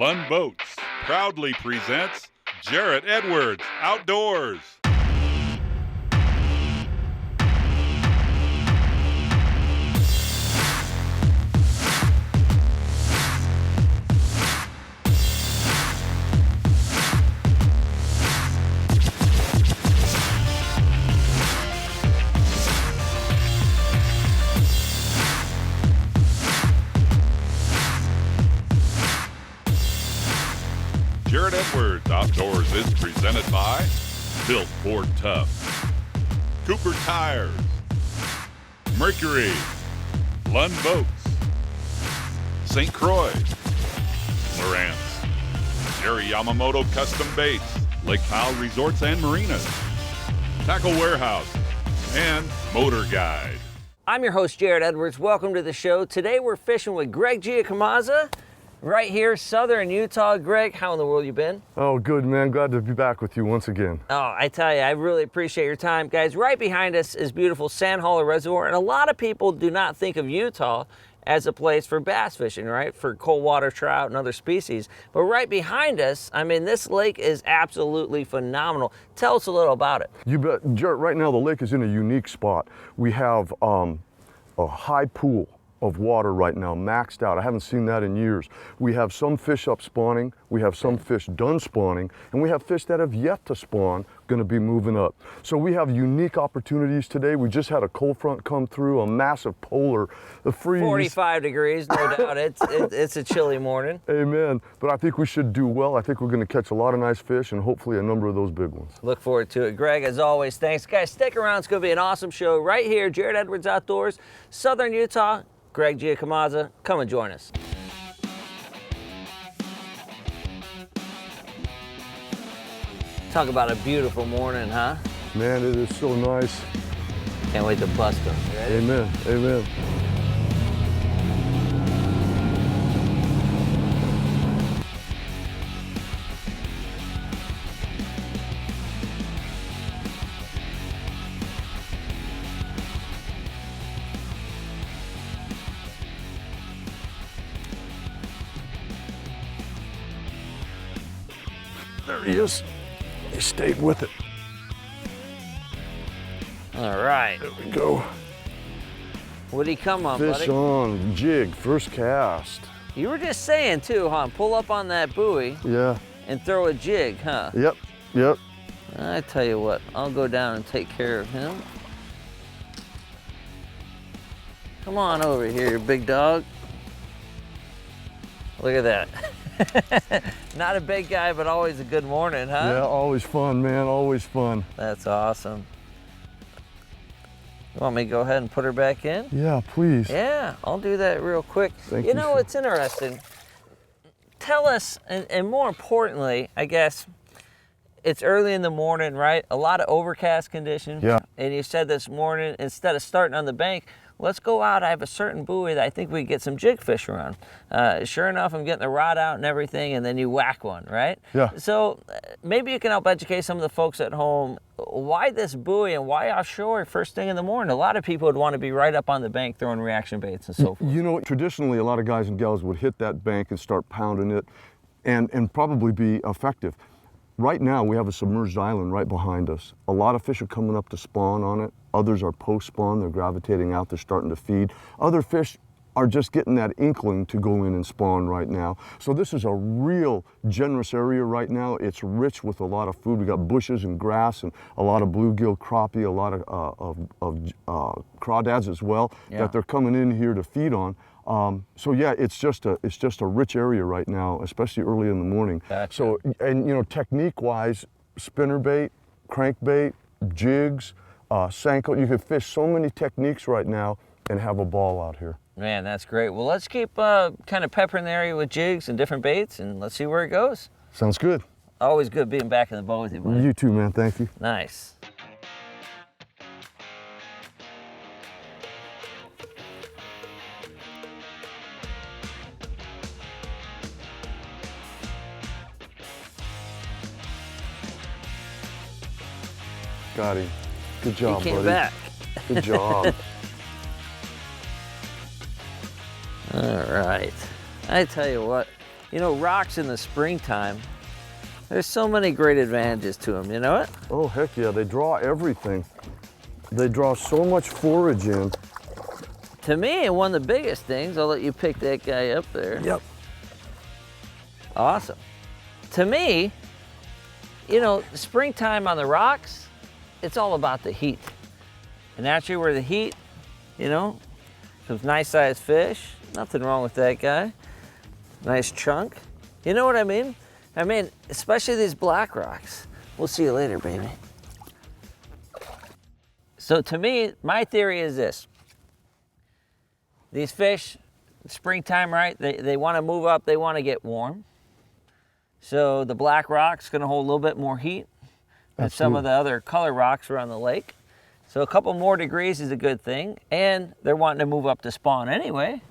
Lund Boats proudly presents Jarrett Edwards Outdoors. Jarrett Edwards Outdoors is presented by Built Ford Tough, Cooper Tires, Mercury, Lund Boats, St. Croix, Lowrance, Jerry Yamamoto Custom Baits, Lake Powell Resorts and Marinas, Tackle Warehouse, and Motor Guide. I'm your host, Jarrett Edwards. Welcome to the show. Today we're fishing with Greg Giacomazza. Right here, southern Utah. Greg, how in the world you been? Oh, good, man. Glad to be back with you once again. Oh, I tell you, I really appreciate your time. Guys, right behind us is beautiful Sand Hollow Reservoir, and a lot of people do not think of Utah as a place for bass fishing, right? For cold water trout and other species. But right behind us, I mean, this lake is absolutely phenomenal. Tell us a little about it. You bet. Jarrett, right now the lake is in a unique spot. We have a high pool of water right now, maxed out. I haven't seen that in years. We have some fish up spawning, we have some fish done spawning, and we have fish that have yet to spawn, gonna be moving up. So we have unique opportunities today. We just had a cold front come through, a massive polar, the freeze. 45 degrees, no doubt. It's a chilly morning. Amen. But I think we should do well. I think we're gonna catch a lot of nice fish and hopefully a number of those big ones. Look forward to it. Greg, as always, thanks. Guys, stick around. It's gonna be an awesome show right here, Jarrett Edwards Outdoors, southern Utah. Greg Giacomazza, come and join us. Talk about a beautiful morning, huh? Man, it is so nice. Can't wait to bust them. Ready? Amen, amen. There he is. He stayed with it. All right. There we go. What'd he come on, Fish buddy? on, jig, first cast. You were just saying too, huh? Pull up on that buoy Yeah. and throw a jig, huh? Yep, yep. I tell you what, I'll go down and take care of him. Come on over here, big dog. Look at that. Not a big guy, but always a good morning, huh? Yeah, always fun, man, always fun. That's awesome. You want me to go ahead and put her back in? Yeah, please. Yeah, I'll do that real quick. Thank You you, know, sir. it's interesting. Tell us, and more importantly, I guess, it's early in the morning, right? A lot of overcast conditions. Yeah. And you said this morning, instead of starting on the bank, let's go out. I have a certain buoy that I think we can get some jig fish around. Sure enough, I'm getting the rod out and everything, and then you whack one, right? Yeah. So maybe you can help educate some of the folks at home. Why this buoy and why offshore first thing in the morning? A lot of people would want to be right up on the bank throwing reaction baits and so forth. You know, traditionally, a lot of guys and gals would hit that bank and start pounding it and probably be effective. Right now, we have a submerged island right behind us. A lot of fish are coming up to spawn on it. Others are post-spawn, they're gravitating out, they're starting to feed. Other fish are just getting that inkling to go in and spawn right now. So this is a real generous area right now. It's rich with a lot of food. We got bushes and grass and a lot of bluegill, crappie, a lot of crawdads as well that they're coming in here to feed on. So yeah, it's just a rich area right now, especially early in the morning. Gotcha. So, and you know, technique-wise, spinnerbait, crankbait, jigs, Senko, you can fish so many techniques right now and have a ball out here. Man, that's great. Well, let's keep kind of peppering the area with jigs and different baits, and let's see where it goes. Sounds good. Always good being back in the boat with you, buddy. You too, man. Thank you. Nice. Got him. Good job, He came buddy. back. Good job. All right. I tell you what, You know, rocks in the springtime, there's so many great advantages to them, you know it? Oh, heck yeah, they draw everything. They draw so much forage in. To me, one of the biggest things, I'll let you pick that guy up there. Yep. Awesome. To me, you know, springtime on the rocks, it's all about the heat. And actually where the heat, you know, some nice sized fish, nothing wrong with that guy. Nice chunk. You know what I mean? I mean, especially these black rocks. We'll see you later, baby. So to me, my theory is this. These fish, springtime, right? They want to move up, they want to get warm. So the black rock's gonna hold a little bit more heat than some of the other color rocks around the lake. So a couple more degrees is a good thing, and they're wanting to move up to spawn anyway.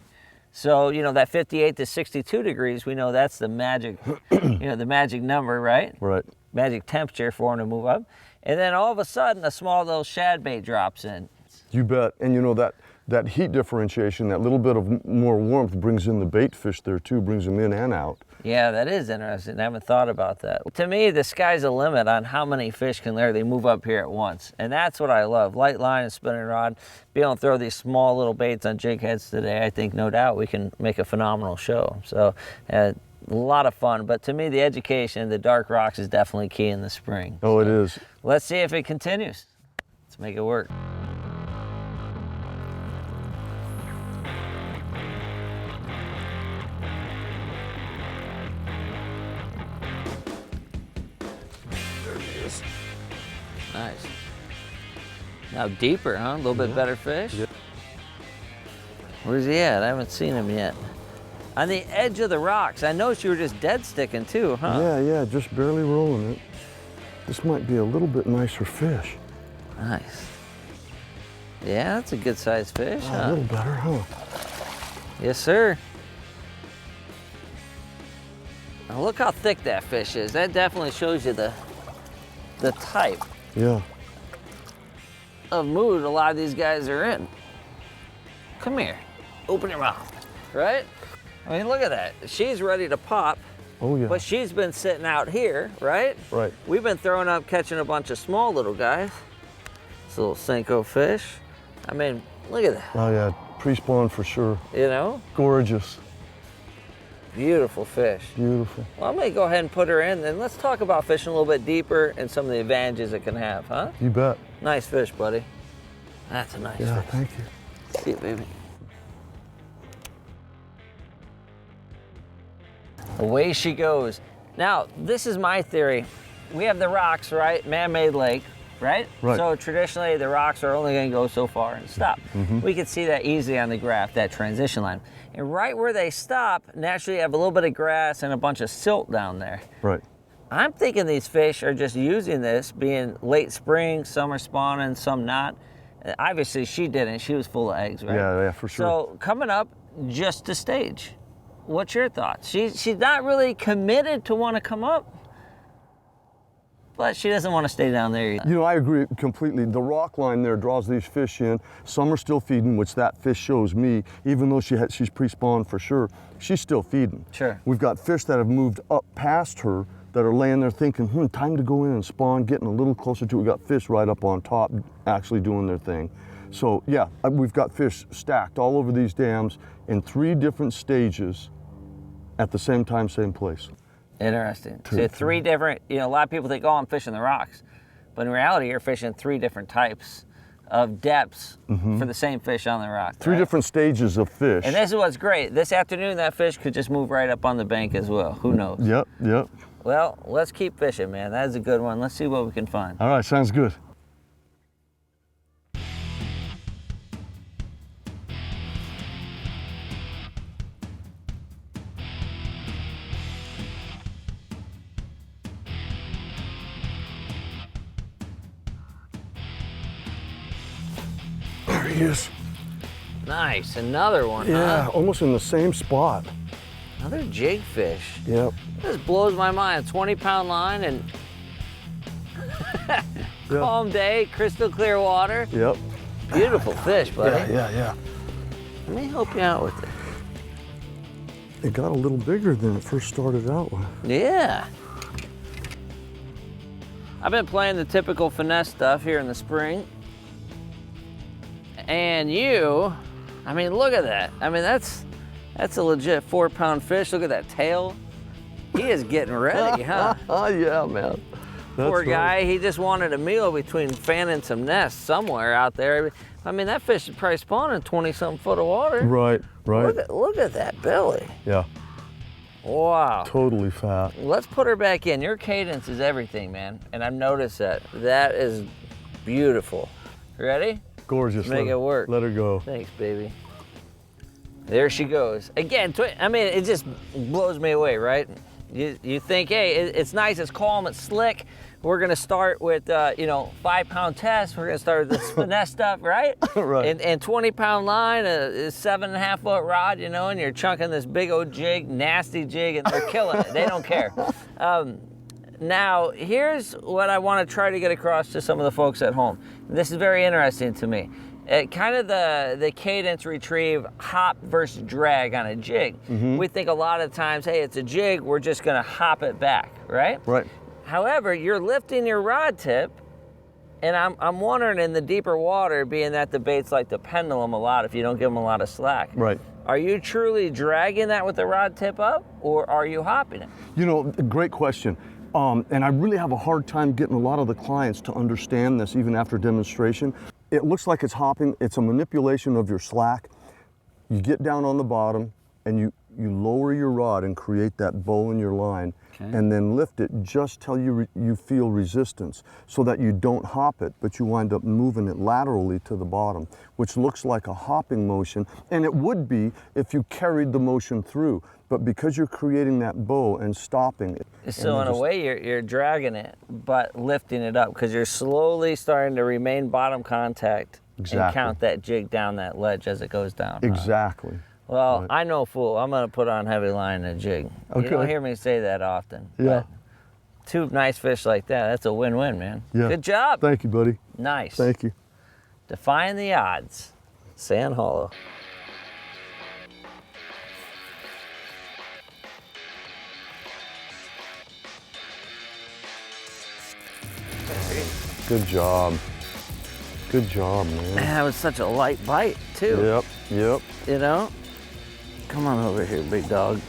So, you know, that 58 to 62 degrees, we know that's the magic, you know, the magic number, right? Right. Magic temperature for them to move up. And then all of a sudden, a small little shad bait drops in. You bet. And you know, that heat differentiation, that little bit of more warmth brings in the bait fish there too, brings them in and out. Yeah, that is interesting. I haven't thought about that. To me, the sky's the limit on how many fish can literally move up here at once. And that's what I love. Light line and spinning rod. Be able to throw these small little baits on jig heads today, I think no doubt we can make a phenomenal show. So a lot of fun. But to me, the education, the dark rocks is definitely key in the spring. Oh, it is. Let's see if it continues. Let's make it work. Nice. Now deeper, huh? A little bit better fish? Yeah. Where's he at? I haven't seen him yet. On the edge of the rocks. I noticed you were just dead sticking too, huh? Yeah, just barely rolling it. This might be a little bit nicer fish. Nice. Yeah, that's a good sized fish, huh? A little better, huh? Yes, sir. Now look how thick that fish is. That definitely shows you the type Yeah. of mood a lot of these guys are in. Come here, open your mouth, right? I mean, look at that. She's ready to pop, Oh, yeah. but she's been sitting out here, right? Right. We've been throwing up, catching a bunch of small little guys. This little Senko fish. I mean, look at that, Oh, yeah. Pre-spawn for sure. you know? Gorgeous. Beautiful fish. Beautiful. Well, I'm gonna go ahead and put her in, and let's talk about fishing a little bit deeper and some of the advantages it can have, huh? You bet. Nice fish, buddy. That's a nice Yeah, fish. thank you. See it, baby. Away she goes. Now, this is my theory. We have the rocks, right? Man-made lake, right? Right. So traditionally, the rocks are only gonna go so far and stop. We can see that easily on the graph, that transition line. And right where they stop, naturally you have a little bit of grass and a bunch of silt down there. Right. I'm thinking these fish are just using this, being late spring, some are spawning, some not. Obviously she didn't, she was full of eggs, right? Yeah, for sure. So coming up, just to stage. What's your thoughts? She's not really committed to want to come up, but she doesn't want to stay down there either. You know, I agree completely. The rock line there draws these fish in. Some are still feeding, which that fish shows me, even though she's pre-spawned for sure, she's still feeding. Sure. We've got fish that have moved up past her that are laying there thinking, time to go in and spawn, getting a little closer to it. We've got fish right up on top actually doing their thing. So yeah, we've got fish stacked all over these dams in 3 different stages at the same time, same place. Interesting. So 3 different, you know, a lot of people think, oh, I'm fishing the rocks. But in reality, you're fishing 3 different types of depths for the same fish on the rock. 3 different stages of fish. And this is what's great. This afternoon, that fish could just move right up on the bank as well. Who knows? Yep. Well, let's keep fishing, man. That is a good one. Let's see what we can find. All right, sounds good. There he is. Nice, another one, Yeah, huh? almost in the same spot. Another jig fish. Yep. This blows my mind. 20-pound line and calm day, crystal clear water. Yep. Beautiful fish, buddy. Yeah. Let me help you out with it. it got a little bigger than it first started out with. Yeah. I've been playing the typical finesse stuff here in the spring. And you, I mean, look at that. I mean, that's a legit 4-pound fish. Look at that tail. He is getting ready, huh? Oh, yeah, man. Poor guy, he just wanted a meal between fanning some nests somewhere out there. I mean, that fish is probably spawning 20-something foot of water. Right, right. Look at that belly. Yeah. Wow. Totally fat. Let's put her back in. Your cadence is everything, man. And I've noticed that. That is beautiful. Ready? Gorgeous. Make it work. Let her go. Thanks, baby. There she goes. Again, I mean, it just blows me away, right? You think, hey, it's nice, it's calm, it's slick. We're gonna start with, 5-pound test. We're gonna start with this finesse stuff, right? Right. And 20-pound line, a 7.5-foot rod, and you're chunking this big old jig, nasty jig, and they're killing it. They don't care. Now, here's what I want to try to get across to some of the folks at home. This is very interesting to me. Kind of the cadence retrieve hop versus drag on a jig. Mm-hmm. We think a lot of times, hey, it's a jig, we're just gonna hop it back, right? Right. However, you're lifting your rod tip, and I'm wondering in the deeper water, being that the baits like to pendulum a lot if you don't give them a lot of slack. Right. Are you truly dragging that with the rod tip up, or are you hopping it? Great question. And I really have a hard time getting a lot of the clients to understand this even after demonstration. It looks like it's hopping. It's a manipulation of your slack. You get down on the bottom and you lower your rod and create that bow in your line, and then lift it just till you feel resistance, so that you don't hop it, but you wind up moving it laterally to the bottom, which looks like a hopping motion, and it would be if you carried the motion through. But because you're creating that bow and stopping it. So in a way, you're dragging it, but lifting it up, because you're slowly starting to remain bottom contact. Exactly. And count that jig down that ledge as it goes down. Exactly. Well, Right. I know, fool. I'm going to put on heavy line and a jig. Okay. You don't hear me say that often. Yeah. But two nice fish like that, that's a win-win, man. Yeah. Good job. Thank you, buddy. Nice. Thank you. Defying the odds. Sand Hollow. Good job. Good job, man. That was such a light bite, too. Yep. Come on over here, big dog.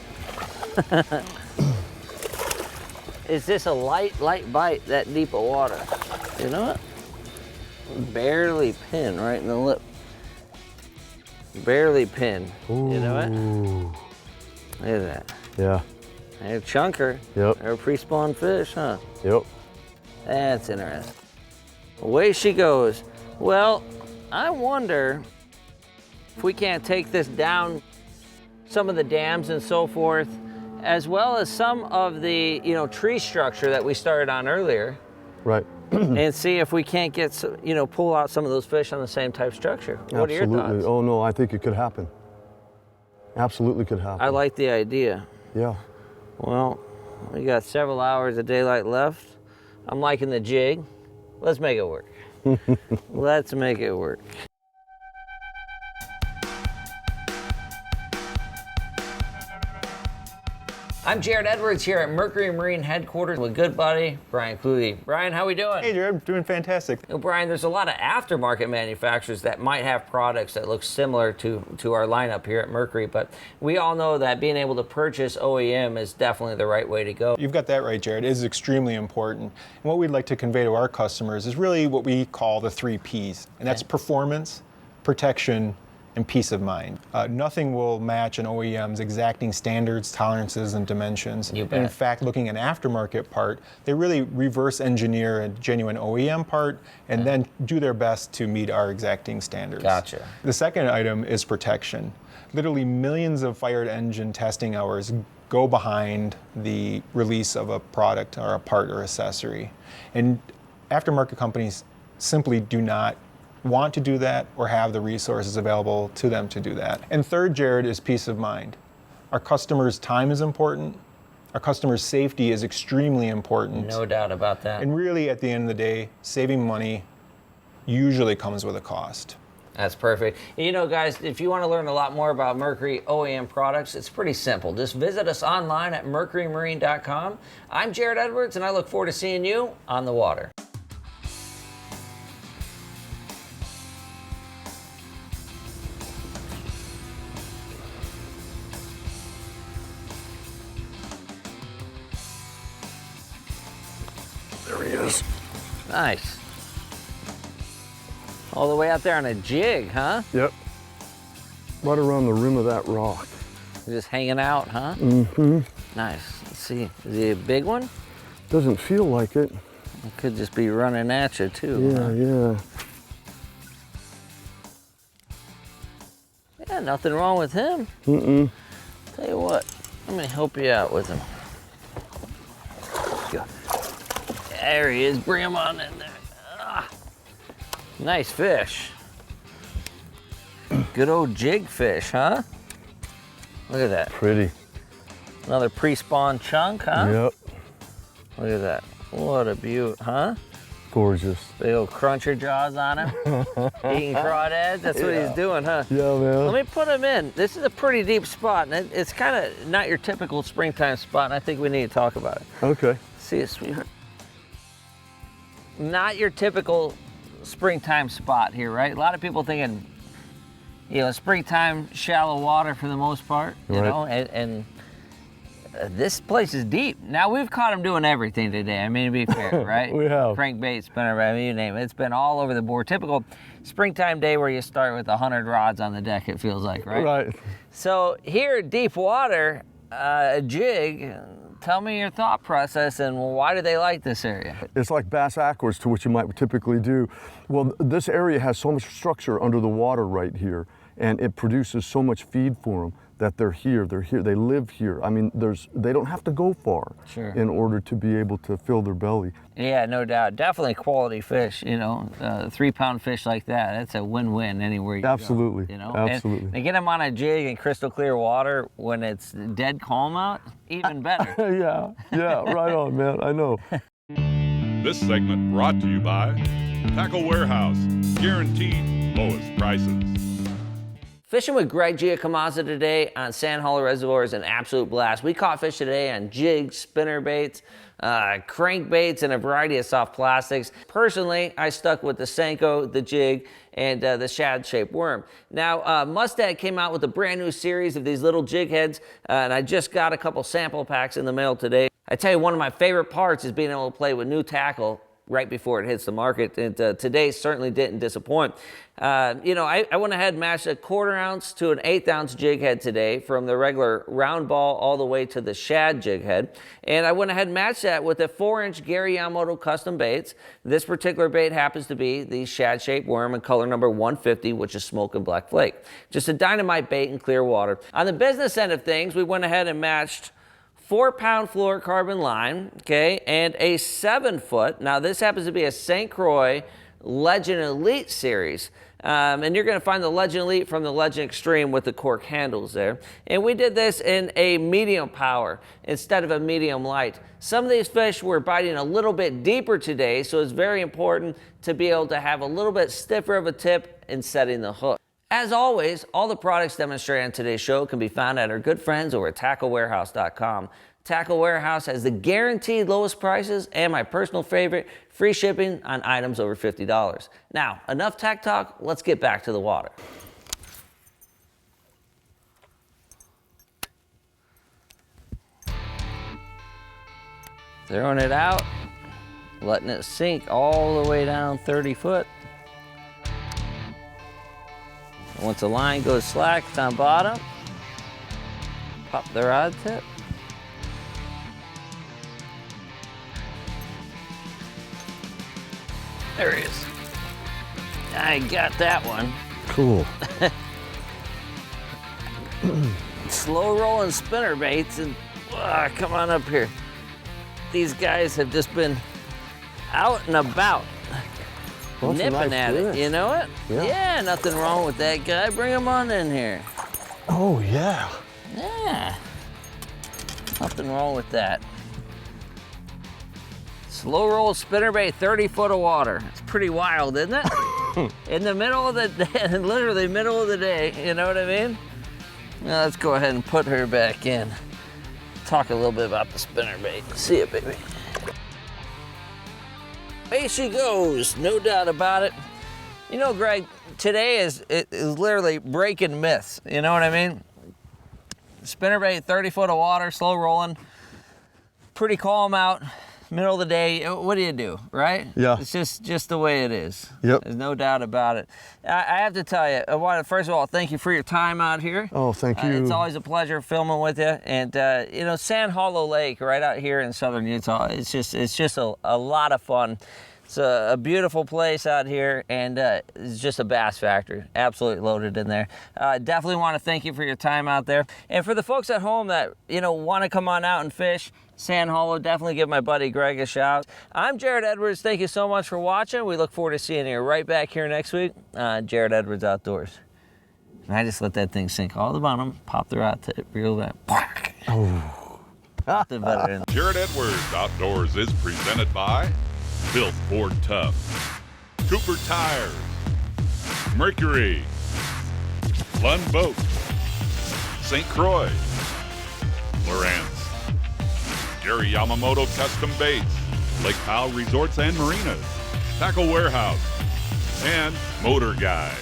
Is this a light bite that deep of water? You know what? Barely pin right in the lip. Barely pin. Ooh. You know what? Look at that. Yeah. They're a chunker. Yep. They're a pre-spawn fish, huh? Yep. That's interesting. Away she goes. Well, I wonder if we can't take this down some of the dams and so forth, as well as some of the tree structure that we started on earlier. Right. And see if we can't get pull out some of those fish on the same type structure. What are your thoughts? Oh no, I think it could happen. Absolutely could happen. I like the idea. Yeah. Well, we got several hours of daylight left. I'm liking the jig. Let's make it work. Let's make it work. I'm Jarrett Edwards here at Mercury Marine Headquarters with good buddy, Brian Clutie. Brian, how we doing? Hey, Jared, doing fantastic. Brian, there's a lot of aftermarket manufacturers that might have products that look similar to our lineup here at Mercury, but we all know that being able to purchase OEM is definitely the right way to go. You've got that right, Jared. It is extremely important. And what we'd like to convey to our customers is really what we call the 3 Ps, and that's performance, protection, and peace of mind. Nothing will match an OEM's exacting standards, tolerances, and dimensions. You bet. And in fact, looking at an aftermarket part, they really reverse engineer a genuine OEM part and then do their best to meet our exacting standards. Gotcha. The second item is protection. Literally millions of fired engine testing hours go behind the release of a product or a part or accessory. And aftermarket companies simply do not want to do that or have the resources available to them to do that. And third, Jared, is peace of mind. Our customers' time is important. Our customers' safety is extremely important. No doubt about that. And really, at the end of the day, saving money usually comes with a cost. That's perfect. You know, guys, if you want to learn a lot more about Mercury OEM products, it's pretty simple. Just visit us online at mercurymarine.com. I'm Jarrett Edwards, and I look forward to seeing you on the water. There he is. Nice. All the way out there on a jig, huh? Yep. Right around the rim of that rock. Just hanging out, huh? Mm-hmm. Nice. Let's see. Is he a big one? Doesn't feel like it. It could just be running at you, too. Yeah, huh? yeah. Yeah, nothing wrong with him. Mm-mm. Tell you what, let me help you out with him. Go. There he is. Bring him on in there. Ah. Nice fish. Good old jig fish, huh? Look at that. Pretty. Another pre-spawn chunk, huh? Yep. Look at that. What a beaut, huh? Gorgeous. Big old cruncher jaws on him. Eating crawdads. That's what he's doing, huh? Yeah, man. Let me put him in. This is a pretty deep spot, and it's kind of not your typical springtime spot, and I think we need to talk about it. Okay. See it, sweetheart. Not your typical springtime spot here, right? A lot of people thinking, you know, springtime, shallow water for the most part, you Right. know, and this place is deep. Now, we've caught them doing everything today. I mean, to be fair, right? We have. Crankbait, spinner, I mean, you name it. It's been all over the board. Typical springtime day where you start with 100 rods on the deck, it feels like, right? Right. So here at deep water, a jig, tell me your thought process and why do they like this area? It's like bass aquas to what you might typically do. Well, this area has so much structure under the water right here, and it produces so much feed for them that they're here, they live here. I mean, they don't have to go far in order to be able to fill their belly. Yeah, no doubt. Definitely quality fish, you know, 3-pound fish like that, that's a win-win anywhere you Absolutely. go. You know? Absolutely. And get them on a jig in crystal clear water when it's dead calm out, even better. yeah, right on, man, I know. This segment brought to you by Tackle Warehouse, guaranteed lowest prices. Fishing with Greg Giacomazza today on Sand Hollow Reservoir is an absolute blast. We caught fish today on jigs, spinner baits, crankbaits, and a variety of soft plastics. Personally, I stuck with the Senko, the jig, and the shad-shaped worm. Now, Mustad came out with a brand new series of these little jig heads, and I just got a couple sample packs in the mail today. I tell you, one of my favorite parts is being able to play with new tackle right before it hits the market, and today certainly didn't disappoint. You know, I went ahead and matched a 1/4 ounce to an 1/8 ounce jig head today, from the regular round ball all the way to the shad jig head, and I went ahead and matched that with a 4-inch Gary Yamamoto custom baits. This particular bait happens to be the shad-shaped worm in color number 150, which is smoking black flake. Just a dynamite bait in clear water. On the business end of things, we went ahead and matched 4-pound fluorocarbon line, okay, and a 7-foot. Now, this happens to be a St. Croix Legend Elite series. And you're going to find the Legend Elite from the Legend Extreme with the cork handles there. And we did this in a medium power instead of a medium light. Some of these fish were biting a little bit deeper today, so it's very important to be able to have a little bit stiffer of a tip in setting the hook. As always, all the products demonstrated on today's show can be found at our good friends over at tacklewarehouse.com. Tackle Warehouse has the guaranteed lowest prices and my personal favorite, free shipping on items over $50. Now, enough tack talk, let's get back to the water. Throwing it out, letting it sink all the way down 30 foot. Once the line goes slack, it's on bottom. Pop the rod tip. There he is. I got that one. Cool. Slow rolling spinner baits, and come on up here. These guys have just been out and about. Well, nipping nice at it, fish. you know it? Yeah. Nothing wrong with that guy. Bring him on in here. Oh, yeah. Yeah, nothing wrong with that. Slow roll spinnerbait, 30 foot of water. It's pretty wild, isn't it? in the middle of the day, literally middle of the day, you know what I mean? Now let's go ahead and put her back in. Talk a little bit about the spinnerbait. See it, baby. Away she goes, no doubt about it. You know, Greg, today is literally breaking myths, you know what I mean? Spinnerbait, 30 foot of water, slow rolling, pretty calm out, middle of the day. What do you do, right? Yeah. It's just the way it is. Yep. There's no doubt about it. I have to tell you, I want to, first of all, thank you for your time out here. Oh, thank you. It's always a pleasure filming with you. And, you know, Sand Hollow Lake right out here in southern Utah, it's just a lot of fun. It's a beautiful place out here, and it's just a bass factory, absolutely loaded in there. Definitely want to thank you for your time out there. And for the folks at home that, you know, want to come on out and fish, Sand Hollow, definitely give my buddy Greg a shout. I'm Jarrett Edwards. Thank you so much for watching. We look forward to seeing you right back here next week on Jarrett Edwards Outdoors. And I just let that thing sink all the bottom, pop the rod tip, reel that. Oh. Jarrett Edwards Outdoors is presented by Built Ford Tough, Cooper Tires, Mercury, Lund Boats, St. Croix, Lowrance, Gary Yamamoto Custom Baits, Lake Powell Resorts and Marinas, Tackle Warehouse, and Motor Guide.